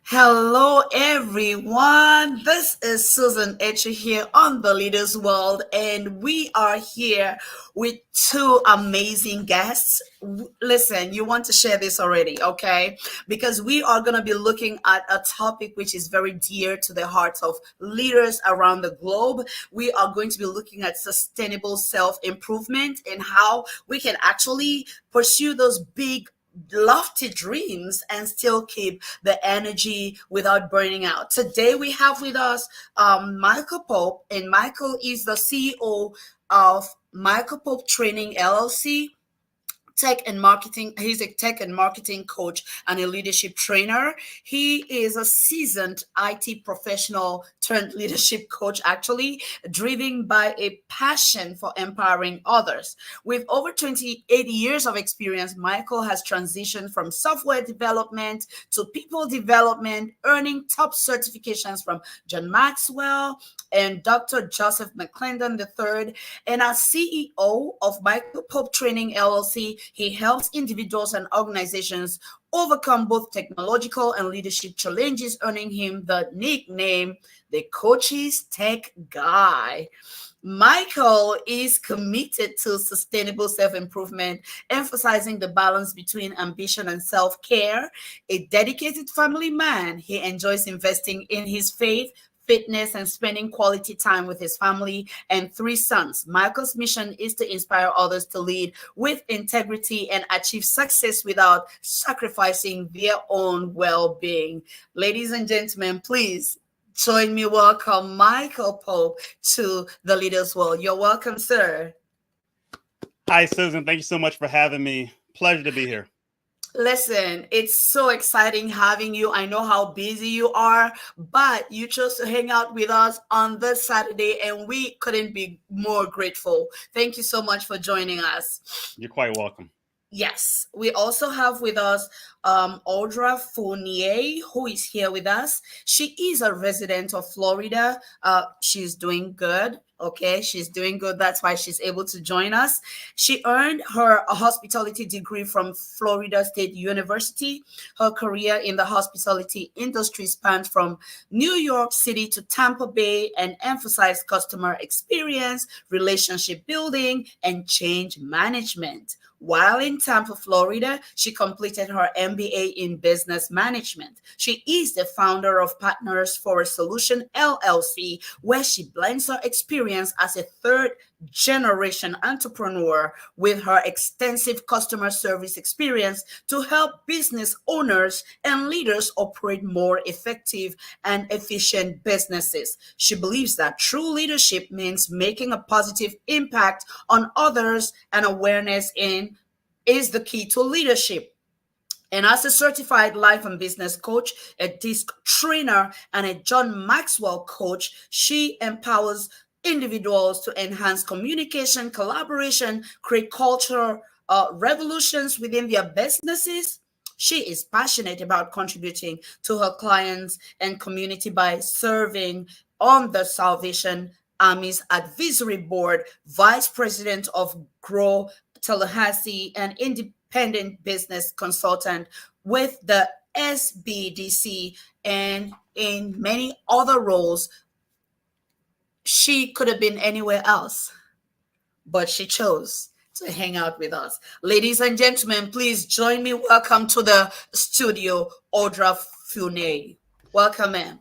Hello, everyone. This is Susan Etche here on the Leaders World, and we are here with two amazing guests. Listen, you want to share this already, okay? Because we are going to be looking at a topic which is very dear to the hearts of leaders around the globe. We are going to be looking at sustainable self improvement and how we can actually pursue those big lofty dreams and still keep the energy without burning out. Today we have with us Michael Pope, and Michael is the CEO of Michael Pope Training LLC, tech and marketing. He's a tech and marketing coach and a leadership trainer. He is a seasoned IT professional turned leadership coach, actually driven by a passion for empowering others. With over 28 years of experience, Michael has transitioned from software development to people development, earning top certifications from John Maxwell and Dr. Joseph McClendon III. And as CEO of Michael Pope Training LLC, he helps individuals and organizations overcome both technological and leadership challenges, earning him the nickname the Coach's Tech Guy. Michael is committed to sustainable self improvement, emphasizing the balance between ambition and self care. A dedicated family man, he enjoys investing in his faith, fitness, and spending quality time with his family and three sons. Michael's mission is to inspire others to lead with integrity and achieve success without sacrificing their own well being. Ladies and gentlemen, please join me. Welcome Michael Pope to the Leaders World. You're welcome, sir. Hi, Susan. Thank you so much for having me. Pleasure to be here. Listen, it's so exciting having you. I know how busy you are, but you chose to hang out with us on this Saturday, and we couldn't be more grateful. Thank you so much for joining us. You're quite welcome. Yes, we also have with us Audra Fournier, who is here with us. She is a resident of Florida. She's doing good. Okay, she's doing good. That's why she's able to join us. She earned her hospitality degree from Florida State University. Her career in the hospitality industry spanned from New York City to Tampa Bay and emphasized customer experience, relationship building, and change management. While in Tampa, Florida, she completed her MBA in business management. She is the founder of Partners for a Solution LLC, where she blends her experience as a third generation entrepreneur with her extensive customer service experience to help business owners and leaders operate more effective and efficient businesses. She believes that true leadership means making a positive impact on others, and awareness in is the key to leadership. And as a certified life and business coach, a DISC trainer, and a John Maxwell coach, she empowers individuals to enhance communication, collaboration, create cultural revolutions within their businesses. She is passionate about contributing to her clients and community by serving on the Salvation Army's advisory board, vice president of Grow Tallahassee, and independent business consultant with the SBDC, and in many other roles. She could have been anywhere else, but she chose to hang out with us. Ladies and gentlemen, please join me. Welcome to the studio, Audra Fournier. Welcome, ma'am.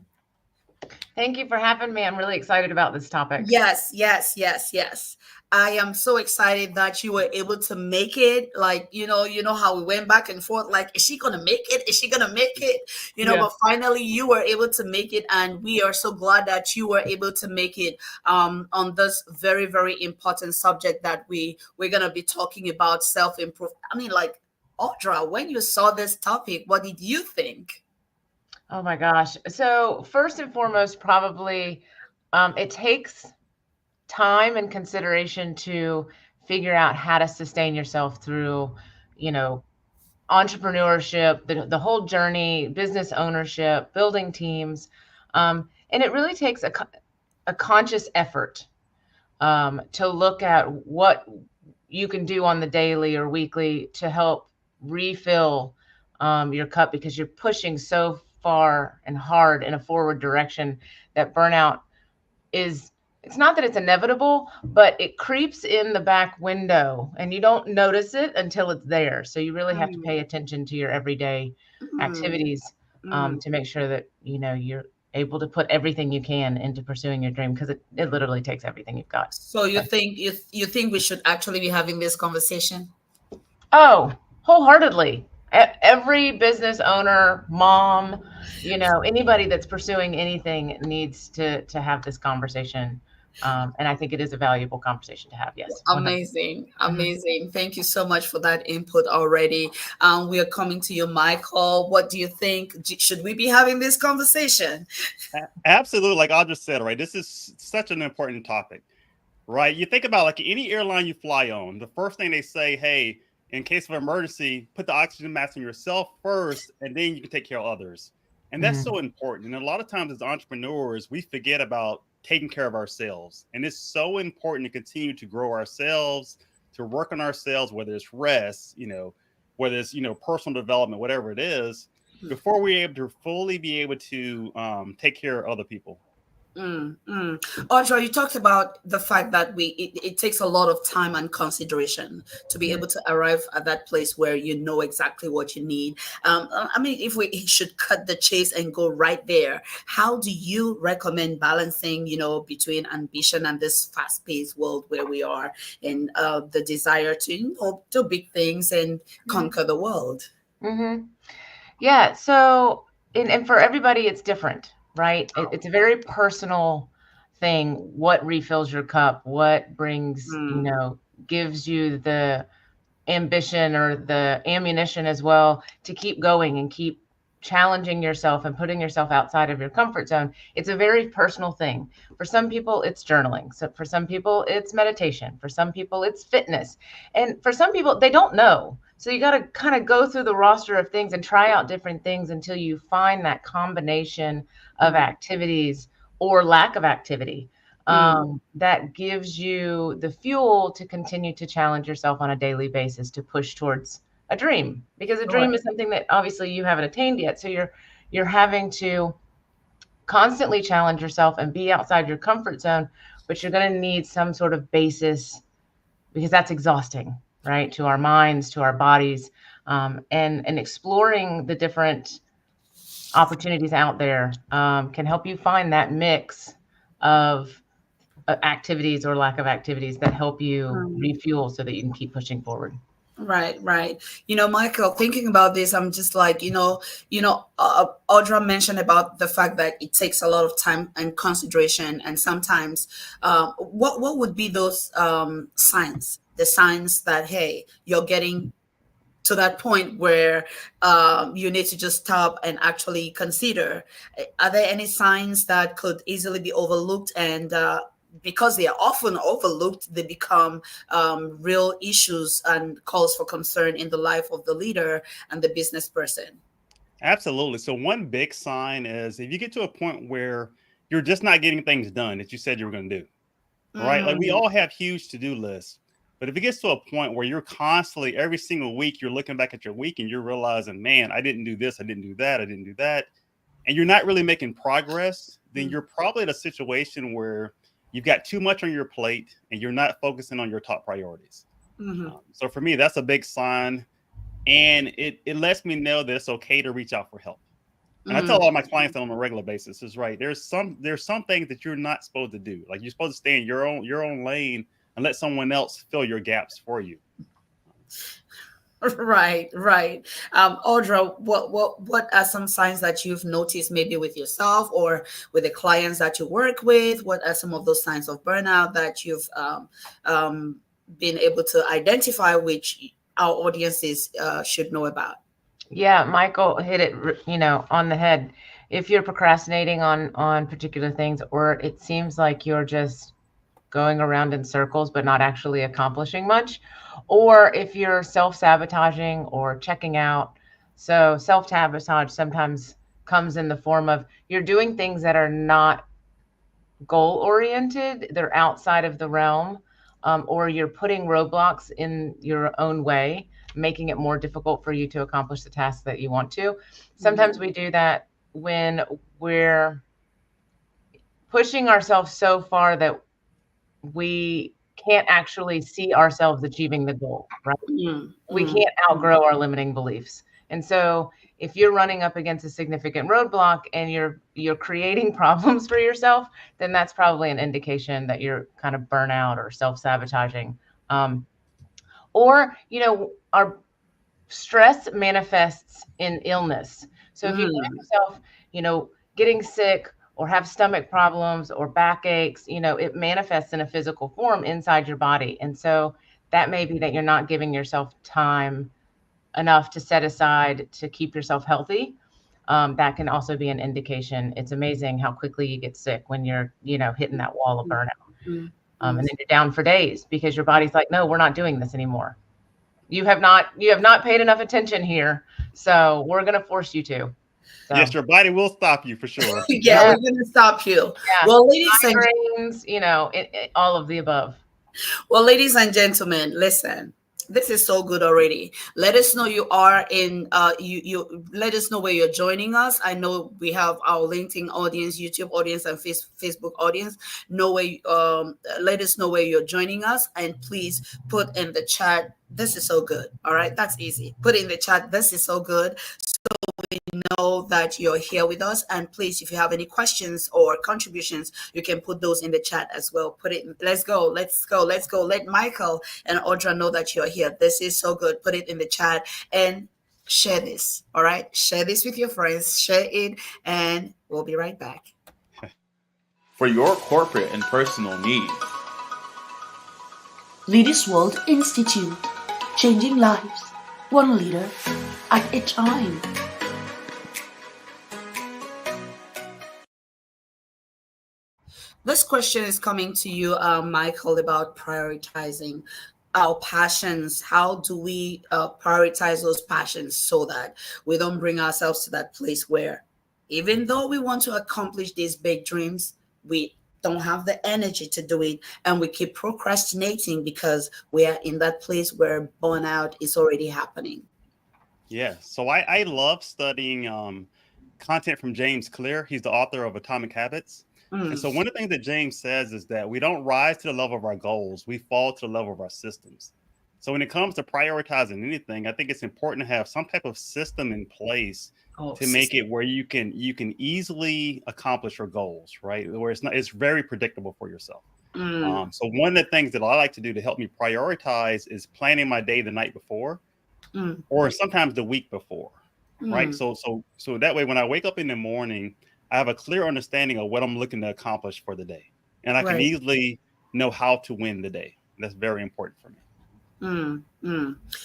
Thank you for having me. I'm really excited about this topic. Yes, yes, yes, yes. I am so excited that you were able to make it. Like, you know how we went back and forth, like, is she gonna make it? Is she gonna make it? Yeah. But finally you were able to make it, and we are so glad that you were able to make it on this very, very important subject that we're gonna be talking about, self-improvement. I mean, like, Audra, when you saw this topic, what did you think? Oh my gosh. So first and foremost, probably it takes time and consideration to figure out how to sustain yourself through, entrepreneurship, the whole journey, business ownership, building teams. And it really takes a conscious effort to look at what you can do on the daily or weekly to help refill your cup, because you're pushing so far and hard in a forward direction that burnout is, it's not that it's inevitable, but it creeps in the back window and you don't notice it until it's there. So you really have to pay attention to your everyday activities to make sure that, you know, you're able to put everything you can into pursuing your dream, because it literally takes everything you've got. So you think you think we should actually be having this conversation? Oh, wholeheartedly. Every business owner, mom, you know, anybody that's pursuing anything needs to have this conversation. And I think it is a valuable conversation to have. Yes. 100%. Amazing. Amazing. Thank you so much for that input already. We are coming to you, Michael. What do you think? Should we be having this conversation? Absolutely. Like Audra said, right? This is such an important topic, right? You think about like any airline you fly on, the first thing they say, hey, in case of emergency, put the oxygen mask on yourself first, and then you can take care of others. And that's so important. And a lot of times as entrepreneurs, we forget about taking care of ourselves. And it's so important to continue to grow ourselves, to work on ourselves, whether it's rest, you know, whether it's, you know, personal development, whatever it is, before we're able to fully be able to take care of other people. Audra, you talked about the fact that it takes a lot of time and consideration to be able to arrive at that place where you know exactly what you need. I mean, if we should cut the chase and go right there, how do you recommend balancing, you know, between ambition and this fast-paced world where we are, and the desire to, you know, do big things and conquer the world? Yeah. So, and for everybody, it's different. Right? It's a very personal thing. What refills your cup? What brings, you know, gives you the ambition or the ammunition as well to keep going and keep challenging yourself and putting yourself outside of your comfort zone. It's a very personal thing. For some people, it's journaling. So for some people, it's meditation. For some people, it's fitness. And for some people, they don't know. So you got to kind of go through the roster of things and try out different things until you find that combination of activities or lack of activity that gives you the fuel to continue to challenge yourself on a daily basis to push towards a dream. Because a dream is something that obviously you haven't attained yet. So you're having to constantly challenge yourself and be outside your comfort zone, but you're going to need some sort of basis, because that's exhausting, right? To our minds, to our bodies, and exploring the different opportunities out there can help you find that mix of activities or lack of activities that help you refuel so that you can keep pushing forward. Right. You know, Michael, thinking about this, I'm just like, Audra mentioned about the fact that it takes a lot of time and consideration, and sometimes, what would be those signs? The signs that, hey, you're getting to that point where you need to just stop and actually consider. Are there any signs that could easily be overlooked, and because they are often overlooked, they become real issues and cause for concern in the life of the leader and the business person? Absolutely. So one big sign is if you get to a point where you're just not getting things done that you said you were going to do, right? Like we all have huge to-do lists, but if it gets to a point where you're constantly, every single week, you're looking back at your week and you're realizing, man, I didn't do this, I didn't do that, I didn't do that, and you're not really making progress, then you're probably in a situation where you've got too much on your plate and you're not focusing on your top priorities. So for me, that's a big sign. And it lets me know that it's okay to reach out for help. And I tell all my clients that on a regular basis is right. There's some things that you're not supposed to do. Like you're supposed to stay in your own lane and let someone else fill your gaps for you. Right. Audra, what are some signs that you've noticed maybe with yourself or with the clients that you work with? What are some of those signs of burnout that you've been able to identify, which our audiences should know about? Yeah, Michael hit it, on the head. If you're procrastinating on particular things, or it seems like you're just going around in circles but not actually accomplishing much, or if you're self-sabotaging or checking out. So self-sabotage sometimes comes in the form of you're doing things that are not goal-oriented, they're outside of the realm, or you're putting roadblocks in your own way, making it more difficult for you to accomplish the tasks that you want to. Sometimes we do that when we're pushing ourselves so far that we can't actually see ourselves achieving the goal, right? We can't outgrow our limiting beliefs. And so if you're running up against a significant roadblock and you're creating problems for yourself, then that's probably an indication that you're kind of burnout or self-sabotaging. Or, our stress manifests in illness. So if you find yourself, getting sick or have stomach problems or backaches, it manifests in a physical form inside your body. And so that may be that you're not giving yourself time enough to set aside to keep yourself healthy. That can also be an indication. It's amazing how quickly you get sick when you're, hitting that wall of burnout. And then you're down for days because your body's like, no, we're not doing this anymore. You have not paid enough attention here. So we're going to force you to. So. Yes, your body will stop you for sure. Yeah, we're going to stop you. Yeah. Well, ladies and all of the above. Well, ladies and gentlemen, listen. This is so good already. Let us know you are in. You let us know where you're joining us. I know we have our LinkedIn audience, YouTube audience, and Facebook audience. Let us know where you're joining us, and please put in the chat. This is so good. All right, that's easy. Put in the chat. This is so good. We know that you're here with us, and please, if you have any questions or contributions, you can put those in the chat as well. Put it. Let's go. Let Michael and Audra know that you're here. This is so good. Put it in the chat and share this. All right, share this with your friends. Share it, and we'll be right back. For your corporate and personal needs, Leaders World Institute, changing lives, one leader at a time. This question is coming to you, Michael, about prioritizing our passions. How do we prioritize those passions so that we don't bring ourselves to that place where, even though we want to accomplish these big dreams, we don't have the energy to do it, and we keep procrastinating because we are in that place where burnout is already happening? Yeah, so I love studying content from James Clear. He's the author of Atomic Habits. And so one of the things that James says is that we don't rise to the level of our goals, we fall to the level of our systems. So when it comes to prioritizing anything, I think it's important to have some type of system in place to make it where you can easily accomplish your goals, right? Where it's very predictable for yourself. So one of the things that I like to do to help me prioritize is planning my day the night before, or sometimes the week before, right? So that way, when I wake up in the morning, I have a clear understanding of what I'm looking to accomplish for the day, and I can easily know how to win the day. That's very important for me.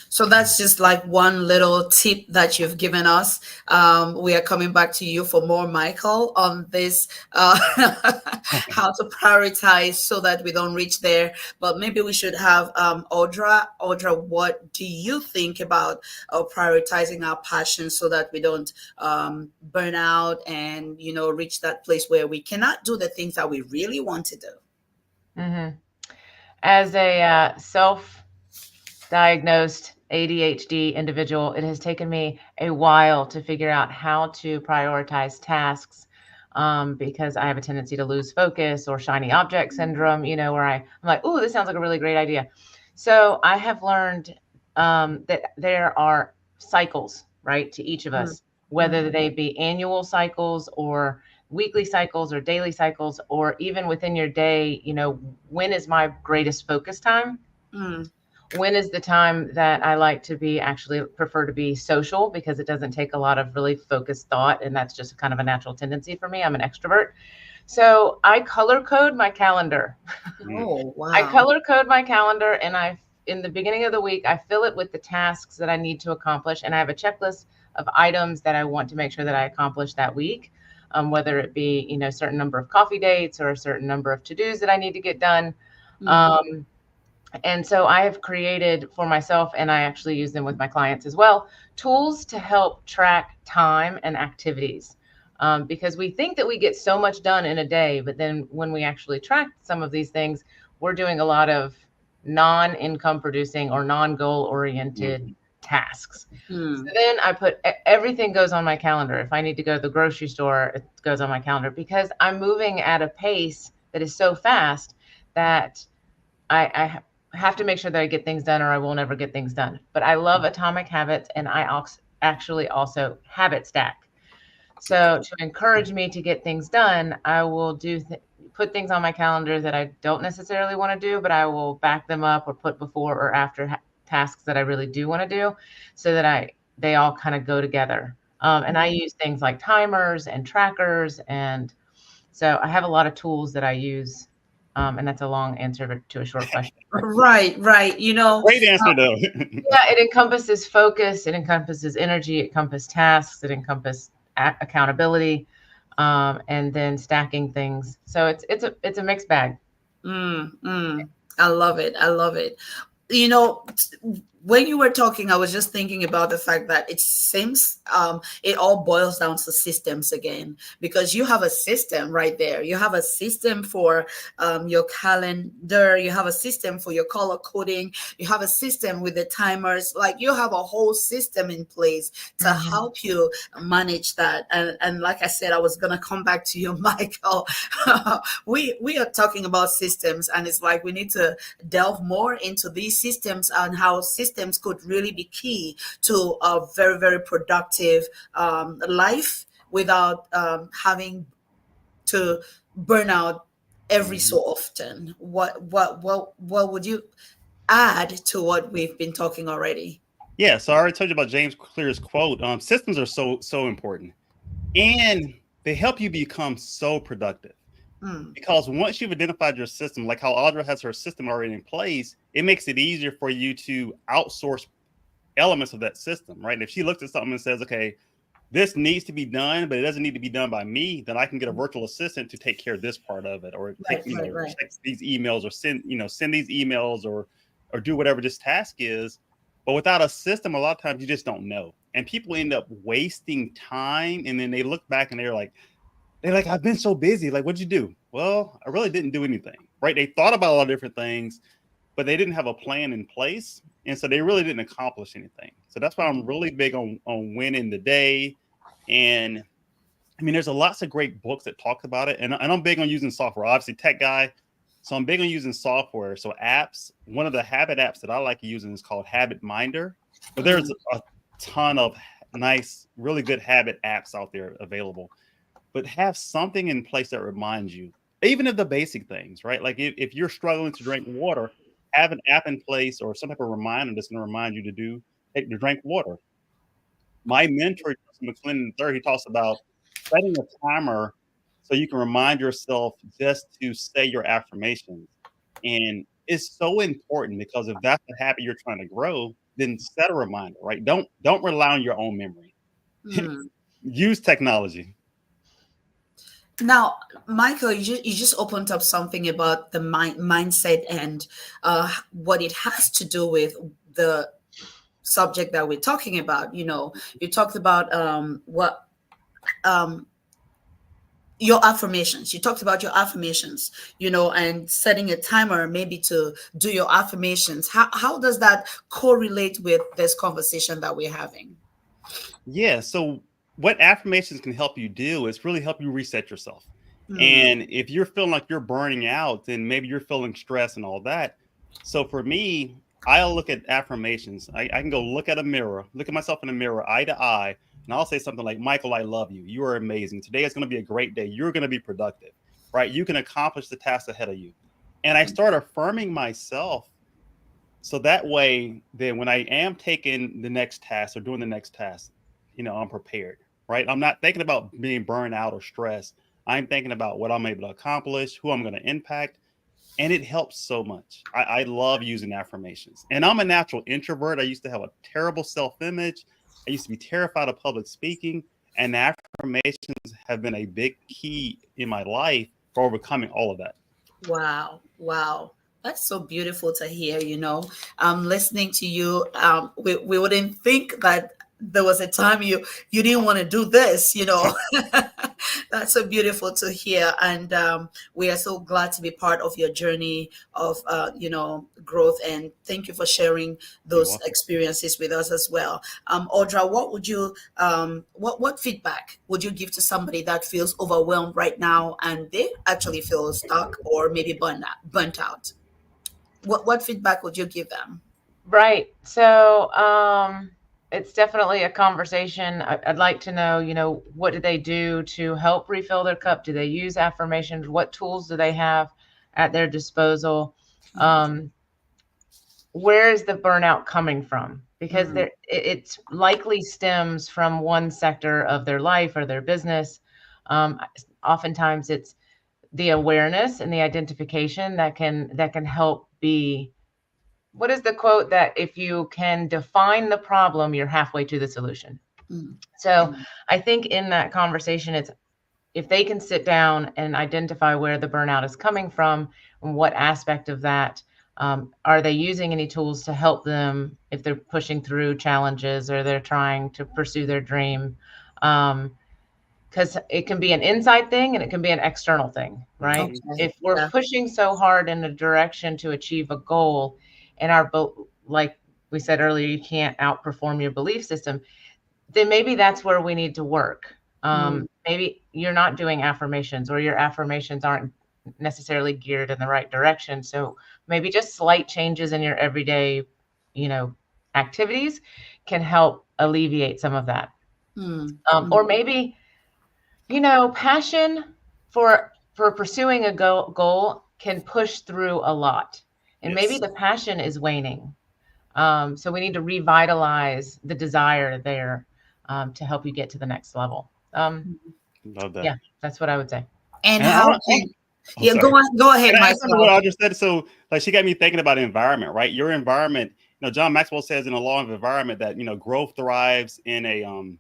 So that's just like one little tip that you've given us. We are coming back to you for more, Michael, on this how to prioritize so that we don't reach there. But maybe we should have Audra. Audra, what do you think about prioritizing our passions so that we don't burn out and reach that place where we cannot do the things that we really want to do? As a self-diagnosed ADHD individual, it has taken me a while to figure out how to prioritize tasks because I have a tendency to lose focus, or shiny object syndrome, where I'm like, oh, this sounds like a really great idea. So I have learned that there are cycles, right, to each of us, whether they be annual cycles or weekly cycles or daily cycles, or even within your day, when is my greatest focus time? When is the time that I like to prefer to be social, because it doesn't take a lot of really focused thought, and that's just kind of a natural tendency for me. I'm an extrovert. So I color code my calendar. Oh, wow. I color code my calendar, and in the beginning of the week, I fill it with the tasks that I need to accomplish, and I have a checklist of items that I want to make sure that I accomplish that week, whether it be, a certain number of coffee dates or a certain number of to-dos that I need to get done. And so I have created for myself, and I actually use them with my clients as well, tools to help track time and activities. Because we think that we get so much done in a day, but then when we actually track some of these things, we're doing a lot of non-income producing or non-goal oriented tasks. So then I put everything goes on my calendar. If I need to go to the grocery store, it goes on my calendar, because I'm moving at a pace that is so fast that I have to make sure that I get things done, or I will never get things done. But I love Atomic Habits, and I actually also habit stack. So to encourage me to get things done, I will put things on my calendar that I don't necessarily want to do, but I will back them up or put before or after tasks that I really do want to do, so that they all kind of go together. And I use things like timers and trackers, and so I have a lot of tools that I use. And that's a long answer to a short question. Right. Great answer, though. Yeah, it encompasses focus, it encompasses energy, it encompasses tasks, it encompasses accountability, and then stacking things. So it's a mixed bag. I love it. When you were talking, I was just thinking about the fact that it seems it all boils down to systems again, because you have a system right there. You have a system for your calendar. You have a system for your color coding. You have a system with the timers. Like, you have a whole system in place to help you manage that. And like I said, I was going to come back to you, Michael. we are talking about systems, and it's like we need to delve more into these systems and how systems could really be key to a very, very productive life without having to burn out every so often. What would you add to what we've been talking already? Yeah, so I already told you about James Clear's quote. Systems are so important, and they help you become so productive. Because once you've identified your system, like how Audra has her system already in place, it makes it easier for you to outsource elements of that system, right? If she looks at something and says, okay, this needs to be done, but it doesn't need to be done by me, then I can get a virtual assistant to take care of this part of it, or check these emails, or send these emails, or do whatever this task is. But without a system, a lot of times you just don't know. And people end up wasting time, and then they look back and they're like, I've been so busy. Like, what'd you do? Well, I really didn't do anything, right? They thought about a lot of different things, but they didn't have a plan in place. And so they really didn't accomplish anything. So that's why I'm really big on winning the day. And I mean, there's lots of great books that talk about it. And I'm big on using software, obviously tech guy. So I'm big on using software. So apps, one of the habit apps that I like using is called Habit Minder. But there's a ton of nice, really good habit apps out there available. But have something in place that reminds you, even of the basic things, right? Like if you're struggling to drink water, have an app in place or some type of reminder that's going to remind you to drink water. My mentor, McClendon III, he talks about setting a timer so you can remind yourself just to say your affirmations. And it's so important, because if that's the habit you're trying to grow, then set a reminder, right? Don't rely on your own memory. Use technology. Now, Michael, you just opened up something about the mindset and what it has to do with the subject that we're talking about. You talked about your affirmations. You talked about your affirmations, and setting a timer maybe to do your affirmations. How does that correlate with this conversation that we're having? Yeah, so what affirmations can help you do is really help you reset yourself. And if you're feeling like you're burning out, then maybe you're feeling stress and all that. So for me, I'll look at affirmations. I can go look at myself in the mirror, eye to eye, and I'll say something like, Michael, I love you. You are amazing. Today is going to be a great day. You're going to be productive, right? You can accomplish the tasks ahead of you. And I start affirming myself. So that way, then when I am taking the next task or doing the next task, I'm prepared. Right? I'm not thinking about being burned out or stressed. I'm thinking about what I'm able to accomplish, who I'm going to impact. And it helps so much. I love using affirmations. And I'm a natural introvert. I used to have a terrible self-image. I used to be terrified of public speaking. And affirmations have been a big key in my life for overcoming all of that. Wow. That's so beautiful to hear. Listening to you, we wouldn't think that there was a time you didn't want to do this, That's so beautiful to hear, and we are so glad to be part of your journey of growth. And thank you for sharing You're those welcome. experiences with us as well. Audra, what would you what feedback would you give to somebody that feels overwhelmed right now and they actually feel stuck or maybe burnt out? What feedback would you give them? Right. So it's definitely a conversation. I'd like to know, what do they do to help refill their cup? Do they use affirmations? What tools do they have at their disposal? Where is the burnout coming from? Because it likely stems from one sector of their life or their business. Oftentimes it's the awareness and the identification that can help be. What is the quote that if you can define the problem, you're halfway to the solution? So I think in that conversation, it's if they can sit down and identify where the burnout is coming from and what aspect of that, are they using any tools to help them if they're pushing through challenges or they're trying to pursue their dream? Because it can be an inside thing and it can be an external thing, right? Okay. If we're pushing so hard in a direction to achieve a goal, and like we said earlier, you can't outperform your belief system, then maybe that's where we need to work. Maybe you're not doing affirmations, or your affirmations aren't necessarily geared in the right direction. So maybe just slight changes in your everyday, activities can help alleviate some of that. Or maybe, passion for pursuing a goal can push through a lot. And maybe the passion is waning. So we need to revitalize the desire there to help you get to the next level. Love that. Yeah, that's what I would say. And And how can go ahead, Can I add something to what Michael. Audra said? So, like, she got me thinking about environment, right? Your environment. John Maxwell says in the law of environment that growth thrives in a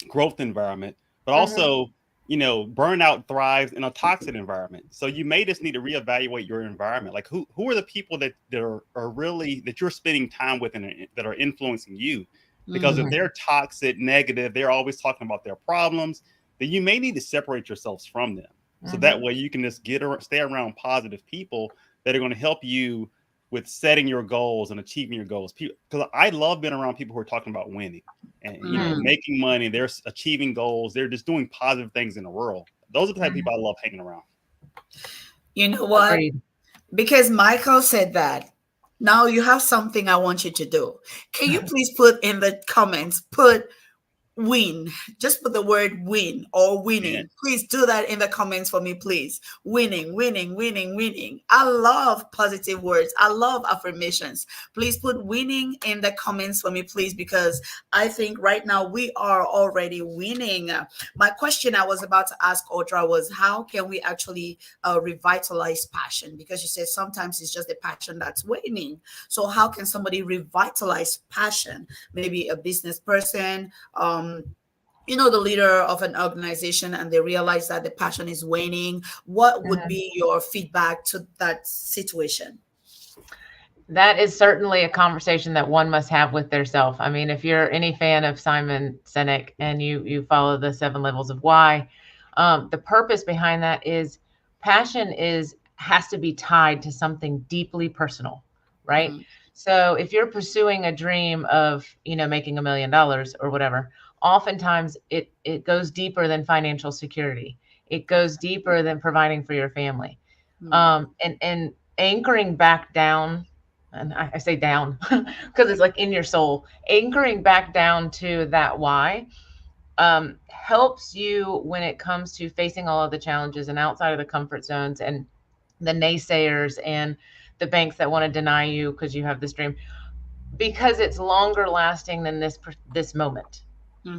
growth environment, but also burnout thrives in a toxic environment. So you may just need to reevaluate your environment. Like who are the people that are really that you're spending time with and that are influencing you? Because if they're toxic, negative, they're always talking about their problems, then you may need to separate yourselves from them. So that way you can just stay around positive people that are going to help you with setting your goals and achieving your goals. Because I love being around people who are talking about winning and making money. They're achieving goals. They're just doing positive things in the world. Those are the type of people I love hanging around. You know what? Agreed. Because Michael said that. Now you have something I want you to do. Can you please put in the comments, put win, just put the word win or winning. Yeah. Please do that in the comments for me, please. Winning, winning, winning, winning. I love positive words. I love affirmations. Please put winning in the comments for me, please, because I think right now we are already winning. My question I was about to ask Audra was, how can we actually revitalize passion? Because you said sometimes it's just the passion that's waning. So how can somebody revitalize passion? Maybe a business person, the leader of an organization, and they realize that the passion is waning. What would be your feedback to that situation? That is certainly a conversation that one must have with their self. I mean, if you're any fan of Simon Sinek and you follow the 7 levels of why, the purpose behind that is passion has to be tied to something deeply personal, right? So if you're pursuing a dream of, making $1 million or whatever, oftentimes it goes deeper than financial security. It goes deeper than providing for your family. And anchoring back down, and I say down because it's like in your soul, anchoring back down to that why helps you when it comes to facing all of the challenges and outside of the comfort zones and the naysayers and the banks that want to deny you because you have this dream, because it's longer lasting than this moment.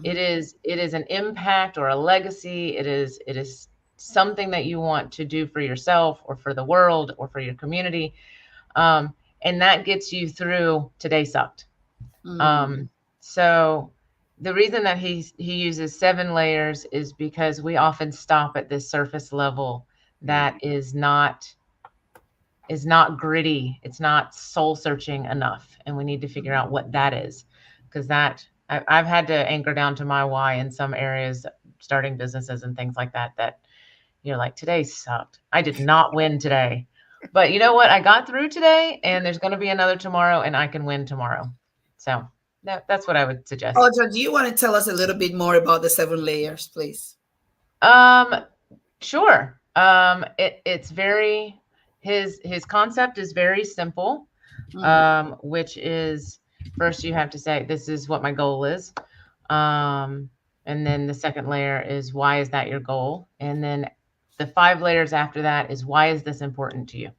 It is an impact or a legacy. It is something that you want to do for yourself or for the world or for your community. And that gets you through today sucked. So the reason that he uses 7 layers is because we often stop at this surface level that is not gritty. It's not soul searching enough. And we need to figure out what that is, because I've had to anchor down to my why in some areas starting businesses and things like that, that you're like, today sucked. I did not win today. But you know what? I got through today, and there's going to be another tomorrow, and I can win tomorrow. So that's what I would suggest. Audra, do you want to tell us a little bit more about the 7 layers, please? Sure. It's very, his concept is very simple, which is, first you have to say, this is what my goal is. And then the second layer is, why is that your goal? And then the 5 layers after that is, why is this important to you?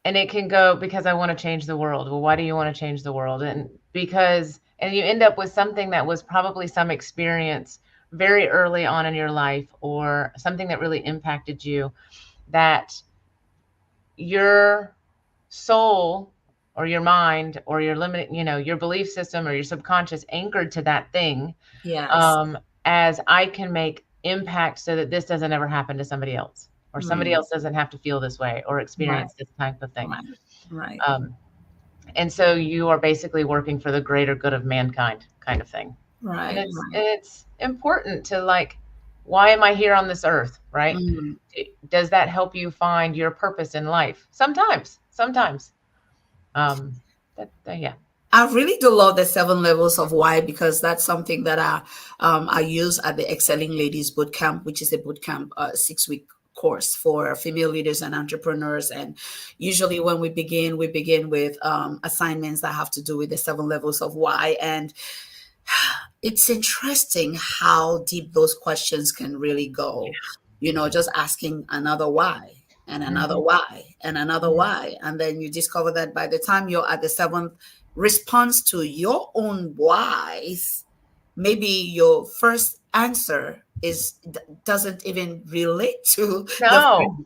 And it can go, because I want to change the world. Well, why do you want to change the world? And you end up with something that was probably some experience very early on in your life, or something that really impacted you, that your soul or your mind or your limit, your belief system or your subconscious anchored to that thing. Yes. As I can make impact so that this doesn't ever happen to somebody else, or somebody else doesn't have to feel this way or experience this type of thing. Right. And so you are basically working for the greater good of mankind, kind of thing. Right. And it's important to, like, why am I here on this earth? Right. Does that help you find your purpose in life? Sometimes. Yeah. I really do love the 7 levels of why, because that's something that I use at the Excelling Ladies Bootcamp, which is a bootcamp, 6-week course for female leaders and entrepreneurs. And usually when we begin with assignments that have to do with the 7 levels of why. And it's interesting how deep those questions can really go. Just asking another why and another why and another why. And then you discover that by the time you're at the 7th response to your own whys, maybe your first answer doesn't even relate to the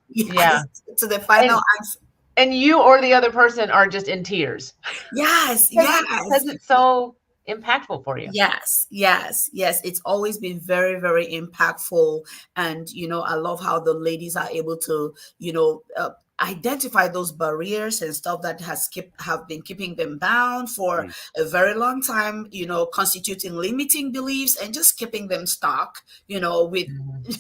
final answer. And you or the other person are just in tears. Yes. Because it's so impactful for you. Yes. It's always been very, very impactful. And, I love how the ladies are able to, identify those barriers and stuff that have been keeping them bound for a very long time, constituting limiting beliefs and just keeping them stuck, with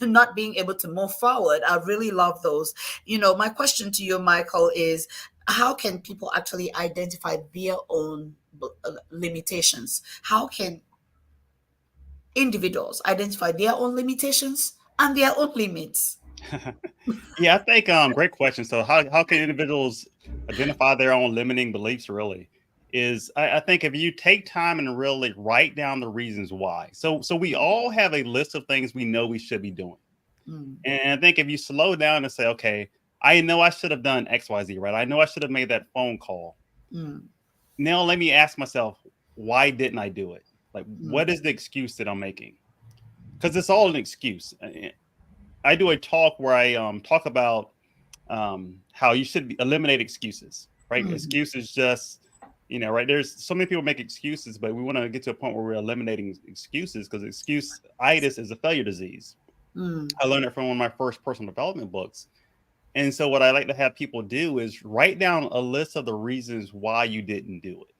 not being able to move forward. I really love those. My question to you, Michael, is how can people actually identify their own limitations? How can individuals identify their own limitations and their own limits? Yeah, I think great question. So how can individuals identify their own limiting beliefs? Really is, I think, if you take time and really write down the reasons why. So we all have a list of things we know we should be doing. And I think if you slow down and say, okay, I know I should have done XYZ, right? I know I should have made that phone call. Now let me ask myself, why didn't I do it? Like, what is the excuse that I'm making? Because it's all an excuse. I do a talk where I talk about how you should eliminate excuses, right? Excuses just, right? There's so many people make excuses, but we want to get to a point where we're eliminating excuses, because excuse-itis is a failure disease. I learned it from one of my first personal development books. And so what I like to have people do is write down a list of the reasons why you didn't do it.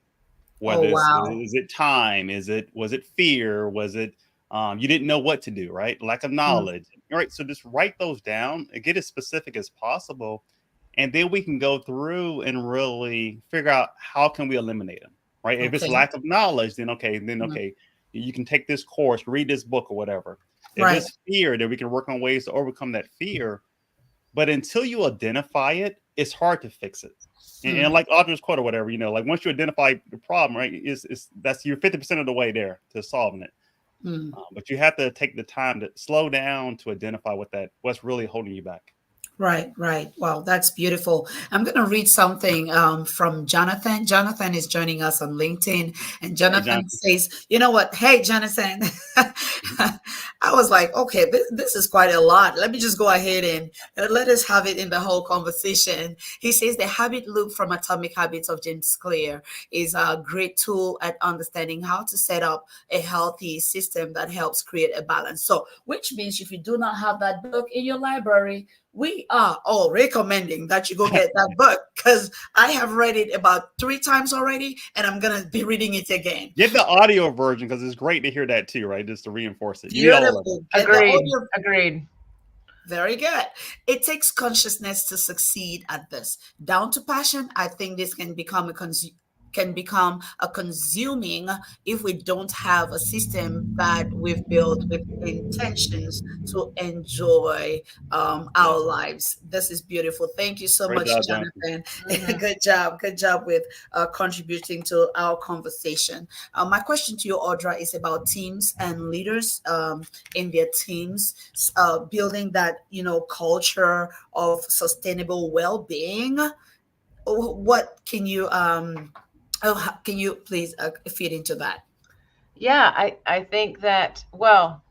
Whether is it time? Was it fear? Was it you didn't know what to do, right? Lack of knowledge. All right. So just write those down and get as specific as possible. And then we can go through and really figure out how can we eliminate them, right? If it's lack of knowledge, then okay, you can take this course, read this book or whatever. If it's fear, then we can work on ways to overcome that fear. But until you identify it, it's hard to fix it. And like Audra's quote or whatever, like once you identify the problem, right, that's you're 50% of the way there to solving it. But you have to take the time to slow down to identify what's really holding you back. Right. Wow, that's beautiful. I'm going to read something from Jonathan. Jonathan is joining us on LinkedIn, and Jonathan says, you know what? Hey, Jonathan, I was like, okay, this is quite a lot. Let me just go ahead and let us have it in the whole conversation. He says the habit loop from Atomic Habits of James Clear is a great tool at understanding how to set up a healthy system that helps create a balance. So, which means if you do not have that book in your library, we are all recommending that you go get that book, because I have read it about 3 times already, and I'm gonna be reading it again. Get the audio version because it's great to hear that too, right? Just to reinforce it. You need all of it. Beautiful. Get the Agreed. audio. Agreed. Very good. It takes consciousness to succeed at this. Down to passion, I think this can become a consuming if we don't have a system that we've built with intentions to enjoy our lives. This is beautiful. Thank you so Great much, job, Jonathan. Jonathan. Mhm. Good job with contributing to our conversation. My question to you, Audra, is about teams and leaders in their teams, building that culture of sustainable well-being. What can you can you please feed into that? Yeah, I think that, well,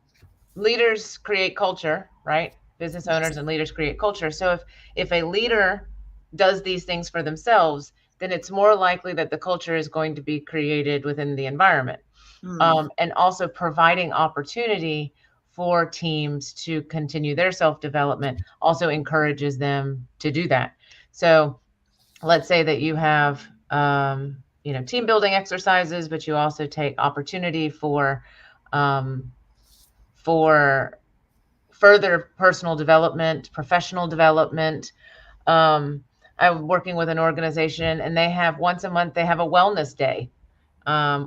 leaders create culture, right? Business owners and leaders create culture. So if a leader does these things for themselves, then it's more likely that the culture is going to be created within the environment. And also providing opportunity for teams to continue their self-development also encourages them to do that. So let's say that you have team building exercises, but you also take opportunity for further personal development, professional development. I'm working with an organization, and they have once a month, they have a wellness day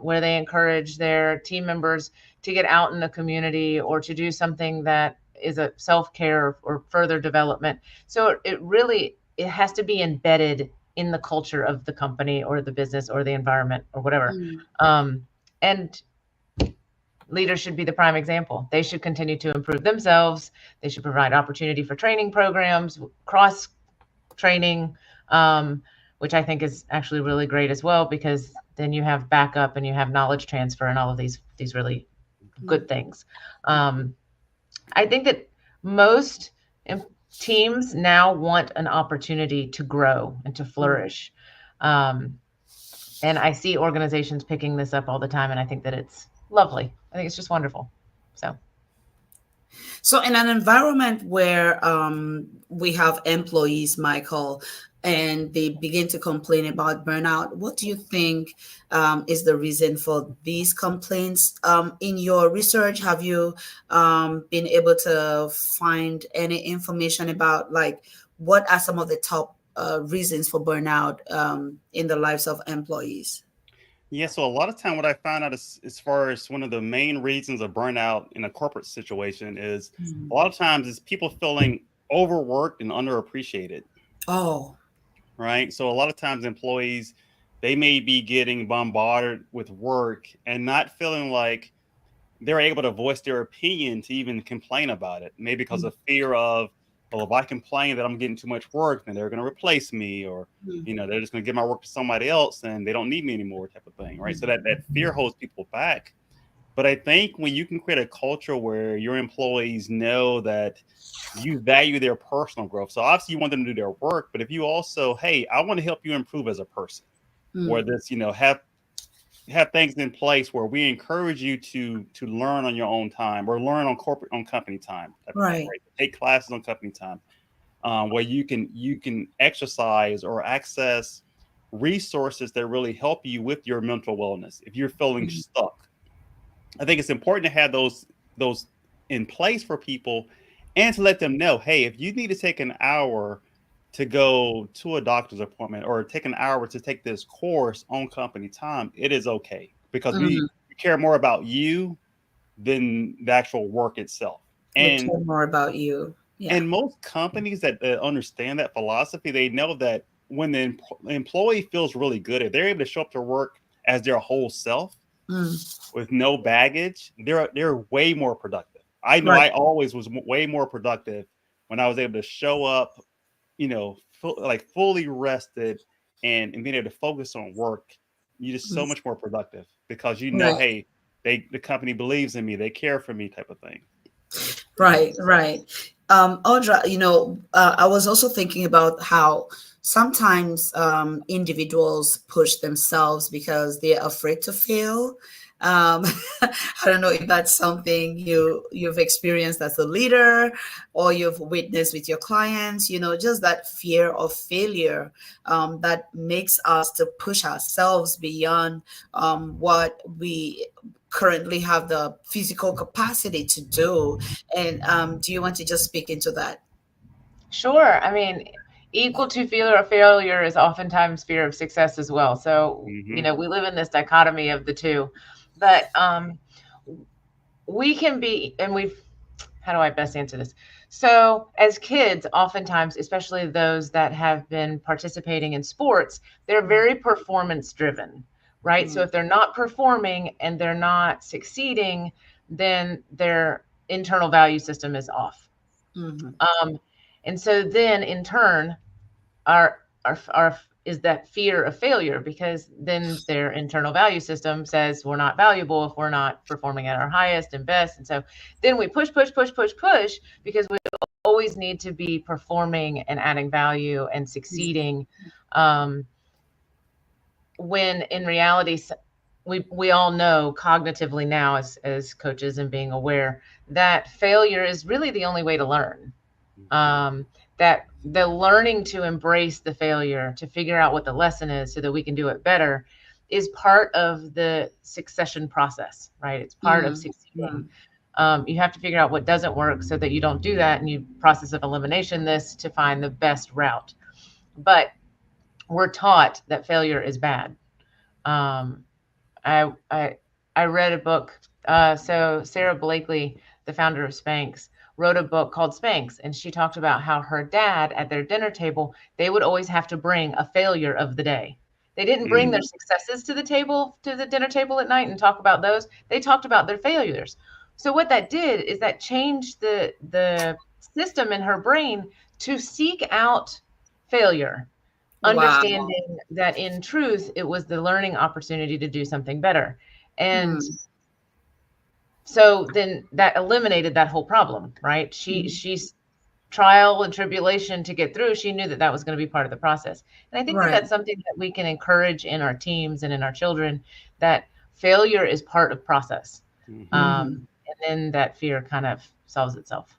where they encourage their team members to get out in the community or to do something that is a self-care or further development. So it has to be embedded in the culture of the company or the business or the environment or whatever. And leaders should be the prime example. They should continue to improve themselves. They should provide opportunity for training programs, cross training, which I think is actually really great as well, because then you have backup and you have knowledge transfer and all of these really good things. I think that most teams now want an opportunity to grow and to flourish. And I see organizations picking this up all the time, and I think that it's lovely. I think it's just wonderful. So in an environment where we have employees, Michael, and they begin to complain about burnout, what do you think is the reason for these complaints? In your research, have you been able to find any information about, like, what are some of the top reasons for burnout in the lives of employees? Yeah, so a lot of time what I found out is, as far as one of the main reasons of burnout in a corporate situation is a lot of times is people feeling overworked and underappreciated. Oh, right? So a lot of times employees, they may be getting bombarded with work and not feeling like they're able to voice their opinion to even complain about it. Maybe because of fear of, well, if I complain that I'm getting too much work, then they're going to replace me, or, they're just going to give my work to somebody else and they don't need me anymore, type of thing, right? So that fear holds people back. But I think when you can create a culture where your employees know that you value their personal growth. So obviously you want them to do their work, but if you also, hey, I want to help you improve as a person, or this, have things in place where we encourage you to learn on your own time, or learn on company time, right? Take classes on company time, where you can exercise or access resources that really help you with your mental wellness if you're feeling stuck. I think it's important to have those in place for people, and to let them know, hey, if you need to take an hour to go to a doctor's appointment, or take an hour to take this course on company time, it is okay, because we care more about you than the actual work itself. And we care more about you. Yeah. And most companies that understand that philosophy, they know that when the employee feels really good, if they're able to show up to work as their whole self with no baggage, they're way more productive. I know I always was way more productive when I was able to show up, fully rested and being able to focus on work. You're just so much more productive, because hey, the company believes in me, they care for me, type of thing. Right. Audra, I was also thinking about how sometimes individuals push themselves because they're afraid to fail. I don't know if that's something you've experienced as a leader or you've witnessed with your clients, just that fear of failure that makes us to push ourselves beyond what we currently have the physical capacity to do. And do you want to just speak into that? Sure. I mean, equal to fear of failure is oftentimes fear of success as well. So, we live in this dichotomy of the two. But we can be, and how do I best answer this? So as kids, oftentimes, especially those that have been participating in sports, they're very performance driven, right? So if they're not performing and they're not succeeding, then their internal value system is off. And so then in turn, our is that fear of failure, because then their internal value system says we're not valuable if we're not performing at our highest and best. And so then we push because we always need to be performing and adding value and succeeding, when in reality we all know cognitively now as coaches and being aware that failure is really the only way to learn. That the learning to embrace the failure, to figure out what the lesson is so that we can do it better, is part of the succession process, right? It's part of succeeding. You have to figure out what doesn't work so that you don't do that, and you process of elimination this to find the best route. But we're taught that failure is bad. I read a book. So Sarah Blakely, the founder of Spanx, wrote a book called Spanx, and she talked about how her dad at their dinner table, they would always have to bring a failure of the day. They didn't bring their successes to the dinner table at night and talk about those. They talked about their failures. So what that did is that changed the system in her brain to seek out failure, understanding that in truth, it was the learning opportunity to do something better. And so then that eliminated that whole problem, right? She's trial and tribulation to get through. She knew that was going to be part of the process. And I think that that's something that we can encourage in our teams and in our children, that failure is part of process. And then that fear kind of solves itself.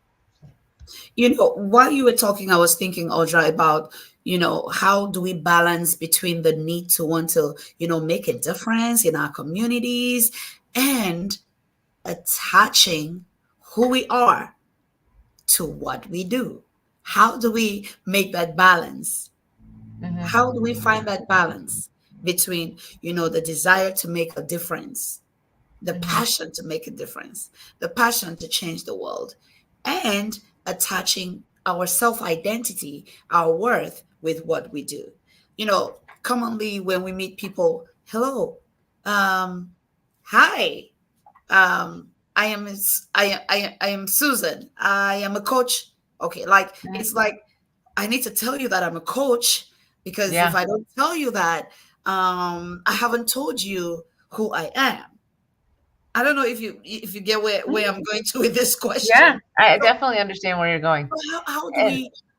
While you were talking, I was thinking, Audra, about, how do we balance between the need to want to, make a difference in our communities and attaching who we are to what we do. How do we make that balance? How do we find that balance between, the desire to make a difference, the passion to make a difference, the passion to change the world, and attaching our self-identity, our worth with what we do? Commonly when we meet people, hello, hi, I am Susan. I am a coach. Okay, it's like I need to tell you that I'm a coach, because if I don't tell you that, I haven't told you who I am. I don't know if you get where I'm going to with this question. Yeah, I definitely understand where you're going.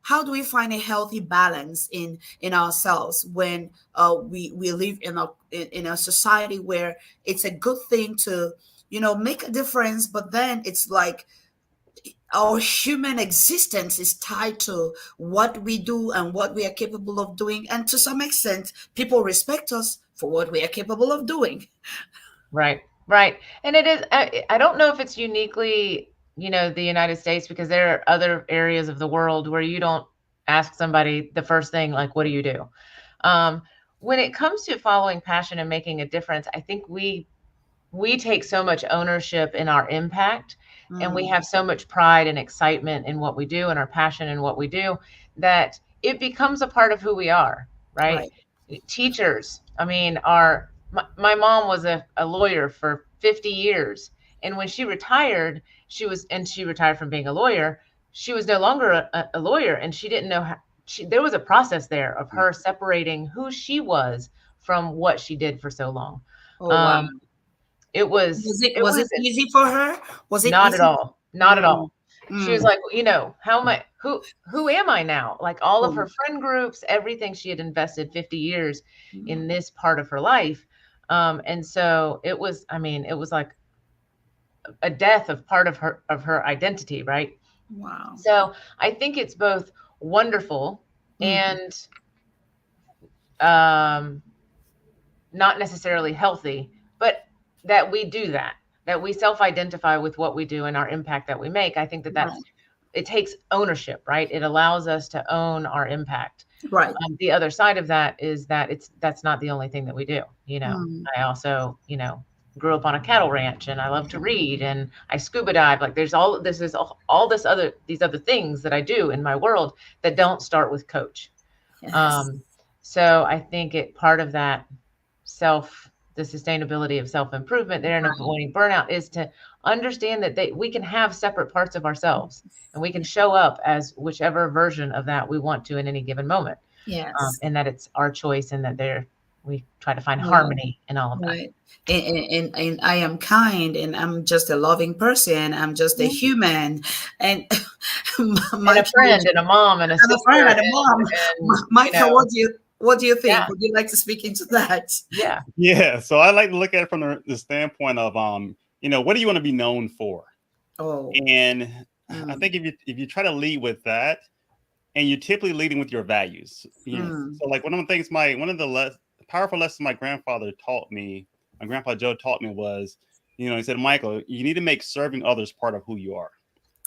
How do we find a healthy balance in ourselves when we live in a society where it's a good thing to make a difference, but then it's like our human existence is tied to what we do and what we are capable of doing, and to some extent people respect us for what we are capable of doing. Right. And it is, I don't know if it's uniquely the United States, because there are other areas of the world where you don't ask somebody the first thing, like, what do you do? When it comes to following passion and making a difference, I think we take so much ownership in our impact, and we have so much pride and excitement in what we do and our passion in what we do, that it becomes a part of who we are, right? Teachers, I mean, my mom was a lawyer for 50 years. And when she retired, she retired from being a lawyer. She was no longer a lawyer, and she didn't know how. There was a process there of her separating who she was from what she did for so long. Wow. It was easy for her? Was it not easy? at all? Not at all. She was like, how am I? Who am I now? Like, all of her friend groups, everything she had invested 50 years in this part of her life. And so it was, I mean, it was like a death of part of her identity, right? Wow. So I think it's both wonderful and not necessarily healthy, but that we do that we self-identify with what we do and our impact that we make. I think that's it takes ownership, right? It allows us to own our impact. Right. The other side of that is that that's not the only thing that we do. You know, I also, you know, grew up on a cattle ranch, and I love to read, and I scuba dive. Like there's all this other things that I do in my world that don't start with coach. Yes. So I think part of that the sustainability of self-improvement there and avoiding burnout is to understand that we can have separate parts of ourselves, and we can show up as whichever version of that we want to in any given moment. Yes. And that it's our choice, and that we try to find harmony in all of that. Right. And I am kind, and I'm just a loving person. I'm just a human, and and a friend, and a mom, and a sister, friend, and a mom. Michael, you know, what do you think? Yeah. Would you like to speak into that? Yeah. So I like to look at it from the standpoint of, you know, what do you want to be known for? Oh. And I think if you try to lead with that, and you're typically leading with your values, you know, so like one of the things one of the powerful lessons my grandpa Joe taught me was, you know, he said, Michael, you need to make serving others part of who you are.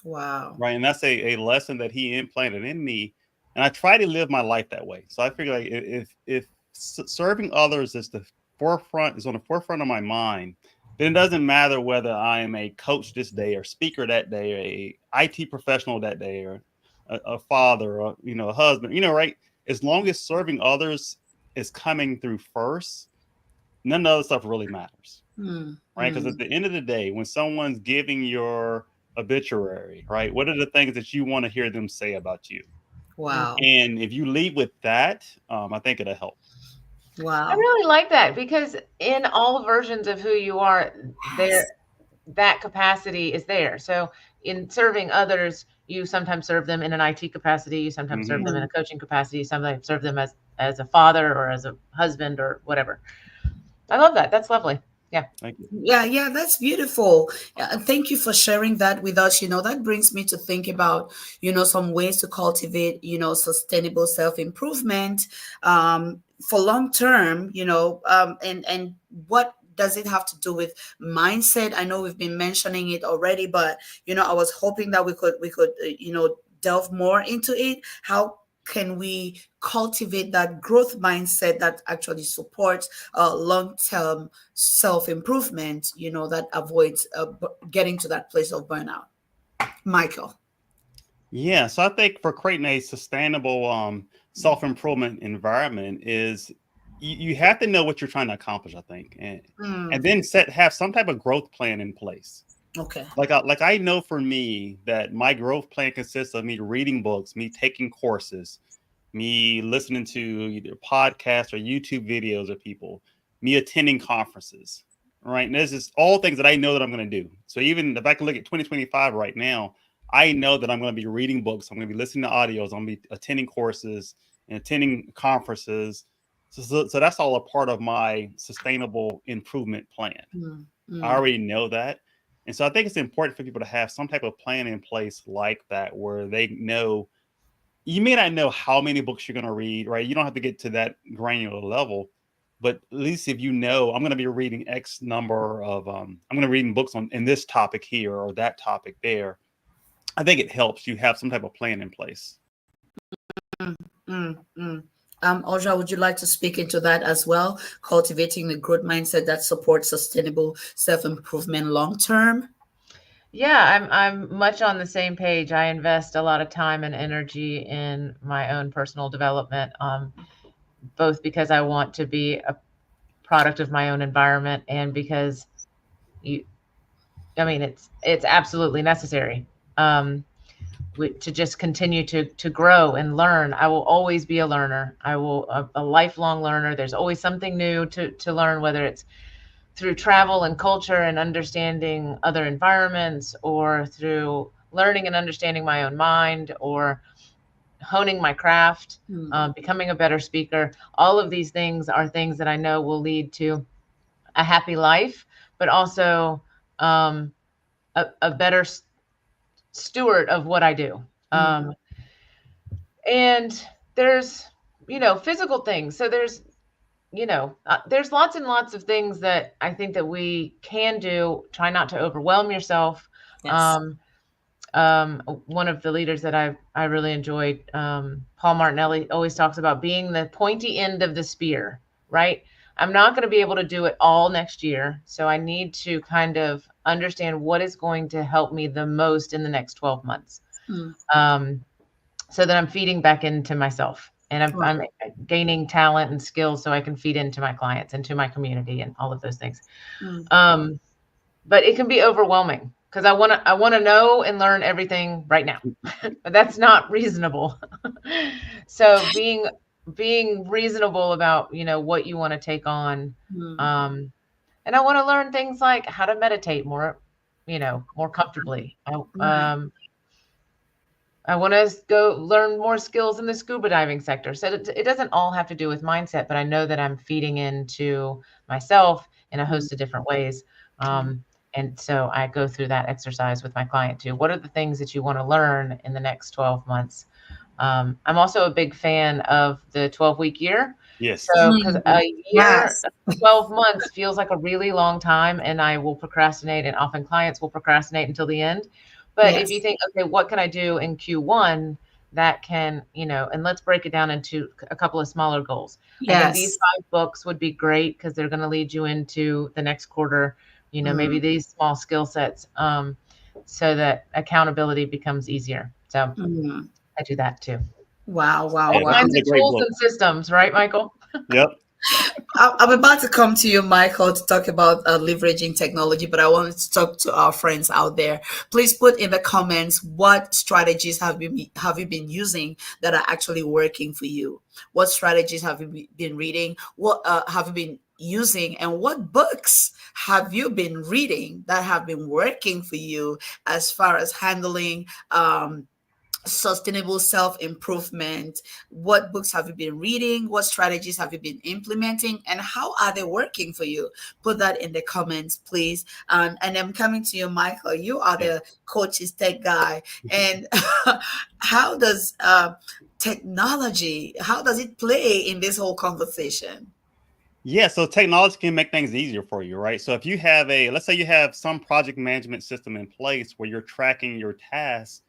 Wow. Right. And that's a lesson that he implanted in me. And I try to live my life that way. So I figure like if serving others is on the forefront of my mind, then it doesn't matter whether I am a coach this day or speaker that day, or a IT professional that day, or a father, or, you know, a husband, you know, right. As long as serving others is coming through first, none of the other stuff really matters. Right. Because at the end of the day, when someone's giving your obituary, right, what are the things that you want to hear them say about you? Wow. And if you lead with that, I think it'll help. Wow. I really like that, because in all versions of who you are, that capacity is there. So in serving others, you sometimes serve them in an IT capacity, you sometimes serve them in a coaching capacity, you sometimes serve them as a father or as a husband or whatever. I love that. That's lovely. Yeah. Thank you. Yeah, that's beautiful. Thank you for sharing that with us. You know, that brings me to think about, you know, some ways to cultivate, you know, sustainable self-improvement for long term, you know, and what does it have to do with mindset? I know we've been mentioning it already, but, you know, I was hoping that we could, you know, delve more into it. How can we cultivate that growth mindset that actually supports long-term self-improvement, you know, that avoids getting to that place of burnout? Michael. Yeah, so I think for creating a sustainable self-improvement environment is you have to know what you're trying to accomplish, I think, and then have some type of growth plan in place. Okay. Like I know for me that my growth plan consists of me reading books, me taking courses, me listening to either podcasts or YouTube videos of people, me attending conferences, right? And this is all things that I know that I'm going to do. So even if I can look at 2025 right now, I know that I'm going to be reading books, I'm going to be listening to audios, I'm going to be attending courses and attending conferences. So that's all a part of my sustainable improvement plan. I already know that. And so I think it's important for people to have some type of plan in place like that, where they know, you may not know how many books you're going to read, right? You don't have to get to that granular level, but at least if you know, I'm going to be reading X number of, I'm going to be reading books in this topic here or that topic there. I think it helps you have some type of plan in place. Audra, would you like to speak into that as well? Cultivating the growth mindset that supports sustainable self-improvement long-term? Yeah, I'm much on the same page. I invest a lot of time and energy in my own personal development, both because I want to be a product of my own environment, and because it's absolutely necessary to just continue to grow and learn. I will always be a learner. A lifelong learner. There's always something new to learn, whether it's through travel and culture and understanding other environments, or through learning and understanding my own mind, or honing my craft, becoming a better speaker. All of these things are things that I know will lead to a happy life, but also a better steward of what I do. And there's, physical things. So there's lots and lots of things that I think that we can do. Try not to overwhelm yourself. Yes. One of the leaders that I really enjoyed, Paul Martinelli, always talks about being the pointy end of the spear, right? I'm not going to be able to do it all next year. So I need to kind of understand what is going to help me the most in the next 12 months. So that I'm feeding back into myself, and I'm gaining talent and skills so I can feed into my clients and to my community and all of those things. But it can be overwhelming because I want to know and learn everything right now, but that's not reasonable. So being reasonable about, what you want to take on. And I want to learn things like how to meditate more comfortably. I want to go learn more skills in the scuba diving sector. So it doesn't all have to do with mindset, but I know that I'm feeding into myself in a host of different ways. And so I go through that exercise with my client too. What are the things that you want to learn in the next 12 months? I'm also a big fan of the 12-week year. Yes. So because a year, 12 months feels like a really long time, and I will procrastinate, and often clients will procrastinate until the end. But if you think, okay, what can I do in Q1 that can, and let's break it down into a couple of smaller goals. I think these 5 books would be great because they're going to lead you into the next quarter, maybe these small skill sets, so that accountability becomes easier. So I do that too. Wow. All kinds of tools and systems, right, Michael? Yep. I'm about to come to you, Michael, to talk about leveraging technology, but I wanted to talk to our friends out there. Please put in the comments what strategies have you been using that are actually working for you. What strategies have you been reading? What have you been using, and what books have you been reading that have been working for you as far as handling sustainable self-improvement? What books have you been reading? What strategies have you been implementing, and how are they working for you? Put that in the comments, please. And I'm coming to you, Michael. You are the coach's tech guy, and how does technology, how does it play in this whole conversation? Yeah, so technology can make things easier for you, right? So if you have let's say you have some project management system in place where you're tracking your tasks,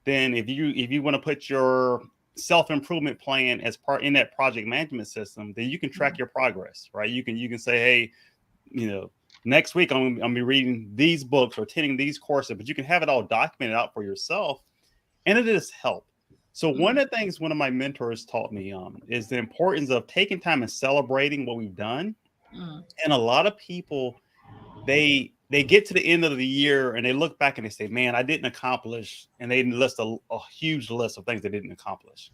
then if you want to put your self-improvement plan as part in that project management system, then you can track your progress, right? You can say, hey, next week I'm gonna be reading these books or attending these courses, but you can have it all documented out for yourself, and it is help. So one of the things one of my mentors taught me is the importance of taking time and celebrating what we've done. And a lot of people, they get to the end of the year and they look back and they say, man, I didn't accomplish, and they list a huge list of things they didn't accomplish.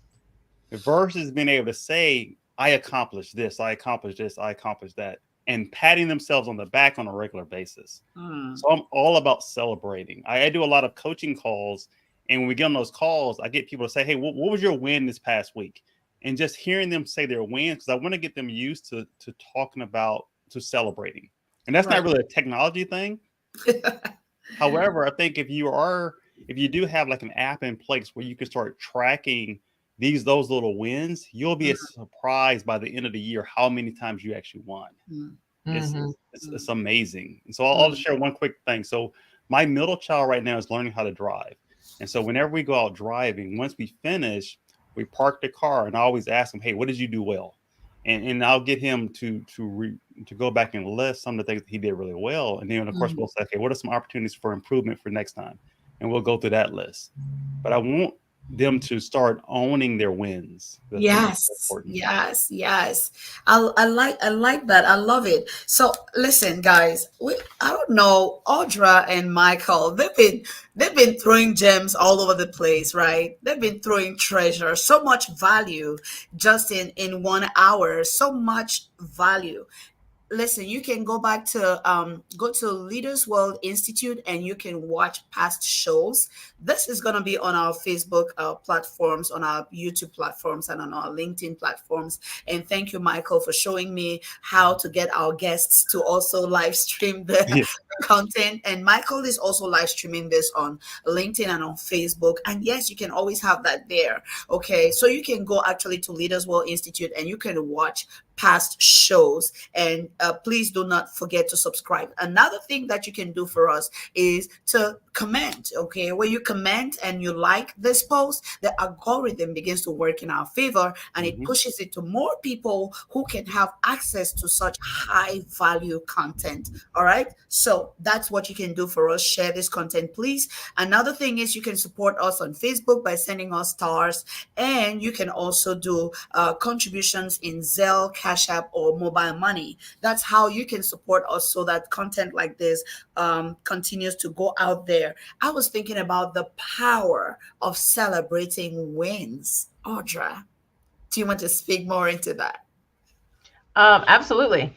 Versus being able to say, I accomplished this, I accomplished this, I accomplished that, and patting themselves on the back on a regular basis. So I'm all about celebrating. I do a lot of coaching calls, and when we get on those calls, I get people to say, hey, what was your win this past week? And just hearing them say their wins, because I want to get them used to talking about, to celebrating. And that's not really a technology thing. However, I think if you do have like an app in place where you can start tracking those little wins, you'll be surprised by the end of the year how many times you actually won. It's amazing. And so I'll just share one quick thing. So my middle child right now is learning how to drive. And so whenever we go out driving, once we finish, we park the car, and I always ask him, hey, what did you do well? And I'll get him to go back and list some of the things that he did really well. And then, of course, we'll say, okay, what are some opportunities for improvement for next time? And we'll go through that list. But I want them to start owning their wins. Yes. I like that. I love it. So listen, guys, I don't know, Audra and Michael, they've been throwing gems all over the place, right? They've been throwing treasure, so much value just in 1 hour, so much value. listen, you can go to Leaders World Institute and you can watch past shows. This is going to be on our Facebook platforms, on our YouTube platforms, and on our LinkedIn platforms. And thank you, Michael, for showing me how to get our guests to also live stream the Yeah. content. And Michael is also live streaming this on LinkedIn and on Facebook. And yes, you can always have that there. Okay, so you can go actually to Leaders World Institute and you can watch past shows. And please do not forget to subscribe. Another thing that you can do for us is to comment. Okay, when you comment and you like this post, the algorithm begins to work in our favor, and it pushes it to more people who can have access to such high value content. All right, so that's what you can do for us. Share this content, please. Another thing is you can support us on Facebook by sending us stars, and you can also do contributions in Zelle, Cash App, or mobile money. That's how you can support us so that content like this continues to go out there. I was thinking about the power of celebrating wins. Audra, do you want to speak more into that? Absolutely.